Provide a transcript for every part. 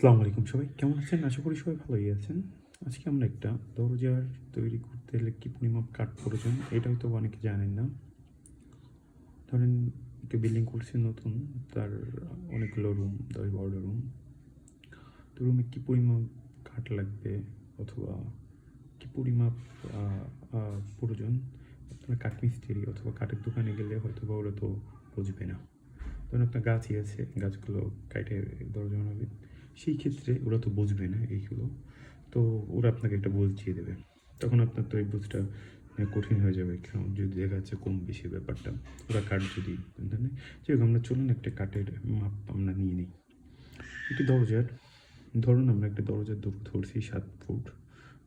আসসালামু আলাইকুম সবাই কেমন আছেন? আশা করি সবাই ভালোই আছেন। আজকে আমরা একটা দরজার তৈরি করতে হলে কি পরিমাপ কাঠ প্রয়োজন এটা হয়তো অনেকে জানেন না। ধরেন একটা বিল্ডিং করছে নতুন, তার অনেকগুলো রুম, ১০-১২টা রুম। তো রুমে কি পরিমাপ কাঠ লাগবে অথবা কি পরিমাপ আ আ প্রয়োজন, আপনার কাঠমিস্ত্রি অথবা কাঠের দোকানে গেলে হয়তোবা ওরা তো বুঝবে না। ধরুন আপনার গাছই আছে, গাছগুলো কাইটে দরজা বানাবে। সেই ক্ষেত্রে ওরা তো বুঝবে না এইগুলো। তো ওরা আপনাকে একটা বুঝিয়ে দেবে। তখন আপনার তো এই বুঝটা কঠিন হয়ে যাবে। কারণ যদি দেখা যাচ্ছে কম বেশি ব্যাপারটা। ওরা কাঠ যদি মানে যাই হোক আমরা চলুন একটা কাঠের মাপ আমরা নিয়ে নিই। একটি দরজার ধরুন আমরা একটা দরজার দৈর্ঘ্য ধরছি ৭ ফুট,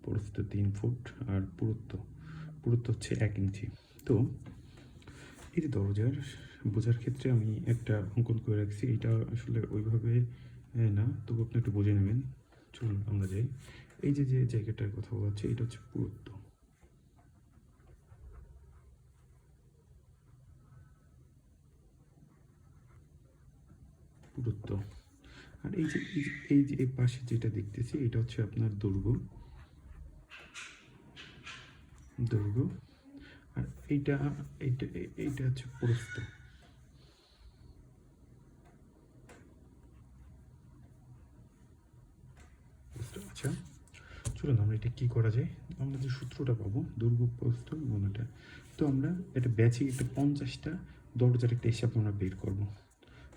প্রস্থ ৩ ফুট আর পুরুত্ব হচ্ছে ১ ইঞ্চি। তো এই যে দরজার বোঝার ক্ষেত্রে আমি একটা অঙ্কন করে রাখছি। এটা আসলে ওইভাবে না, তবু আপনি একটু বুঝে নেবেন। চলুন আমরা যাই। এই যে জায়গাটার কথা বলা হচ্ছে এটা হচ্ছে পুরুত্ব। পুরুত্ব। আর এই যে এই পাশে যেটা দেখতেছি এটা হচ্ছে আপনার দৈর্ঘ্য। আর এইটা এইটা এইটা হচ্ছে প্রস্থ। আচ্ছা, চলুন আমরা এটা কী করা যায়। আমরা যে সূত্রটা পাবো দৈর্ঘ্য প্রস্থ গুণ এটা। তো আমরা এটা বেচিক একটা ৫০টা দরজার একটা হিসাব আমরা বের করব।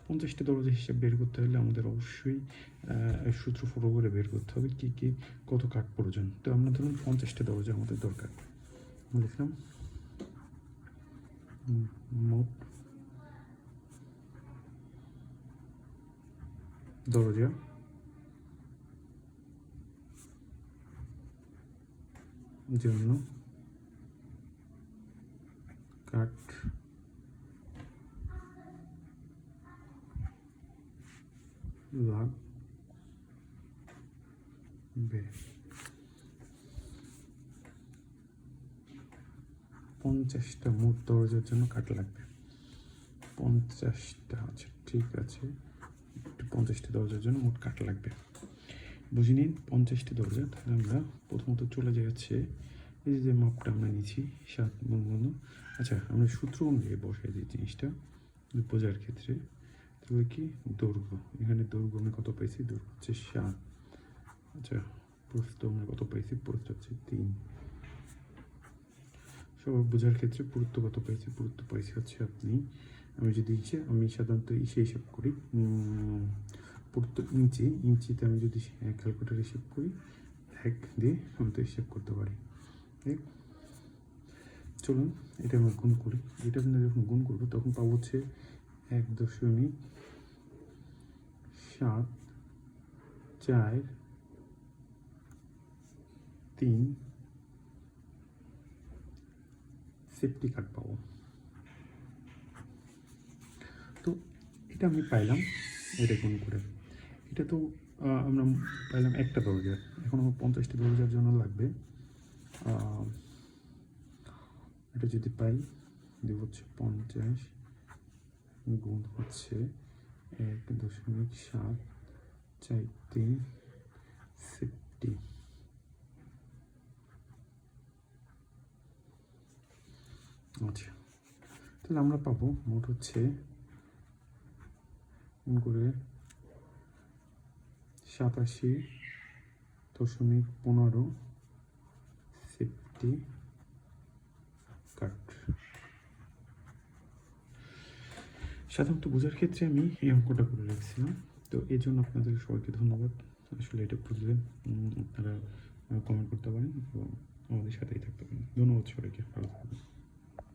৫০টা দরজার হিসাব বের করতে হলে আমাদের অবশ্যই সূত্র ফলো করে বের করতে হবে কী কত কাঠ প্রয়োজন। তো আমরা ধরুন ৫০টা দরজা আমাদের দরকার। আমরা লিখলাম মোট দরজা জন্য কাঠ লাগবে ৫০টা মোট দরজার জন্য কাঠ লাগবে ৫০টা। আচ্ছা ঠিক আছে, একটু ৫০টা দরজার জন্য মোট কাঠ লাগবে বুঝে নিন। ৫০টি দরজা, তাহলে আমরা প্রথমত চলে যাচ্ছে এই যে মাপটা আমরা নিচ্ছি ৭ গুণ। আচ্ছা আমরা সূত্র অনুযায়ী বসাই দিই জিনিসটা বোঝার ক্ষেত্রে। তাহলে কি দৈর্ঘ্য, এখানে দৈর্ঘ্য আমি কত পাইছি, দৈর্ঘ্য হচ্ছে ৭। আচ্ছা প্রস্থ আমরা কত পাইছি, প্রস্থ হচ্ছে ৩। সবার বোঝার ক্ষেত্রে পুরুত্ব কত পাইছি, পুরুত্ব পাইছি হচ্ছে আপনি, আমি সাধারণত হিসাব করি পুরুত্ব ইঞ্চিতে আমি যদি ক্যালকুলেটার হিসাব করি ১ দিয়ে আমি তো হিসাব করতে পারি। ঠিক, চলুন এটা আমরা গুণ করি। এটা আমরা যখন গুণ করবো তখন পাবো হচ্ছে ১.৭৪৩ সেফটি কার্ড পাবো। তো এটা আমি পাইলাম, এটা গুণ করে। এটা তো আমরা পাইলাম একটা দরজা। এখন আমার ৫০টি দরজার জন্য লাগবে। এটা যদি পাই দেব হচ্ছে ৫০ গুণ হচ্ছে ১.৭৪৩ সেফটি। আচ্ছা তাহলে আমরা পাবো মোট হচ্ছে করে ৮৭.১৫ সেফটি কাট। সাধারণত বোঝার ক্ষেত্রে আমি এই অঙ্কটা করে রাখছিলাম। তো এই জন্য আপনাদের সবাইকে ধন্যবাদ। আসলে এটা বুঝলে আপনারা কমেন্ট করতে পারেন এবং আমাদের সাথেই থাকতে পারেন। ধন্যবাদ সবাইকে, ভালো থাকবেন।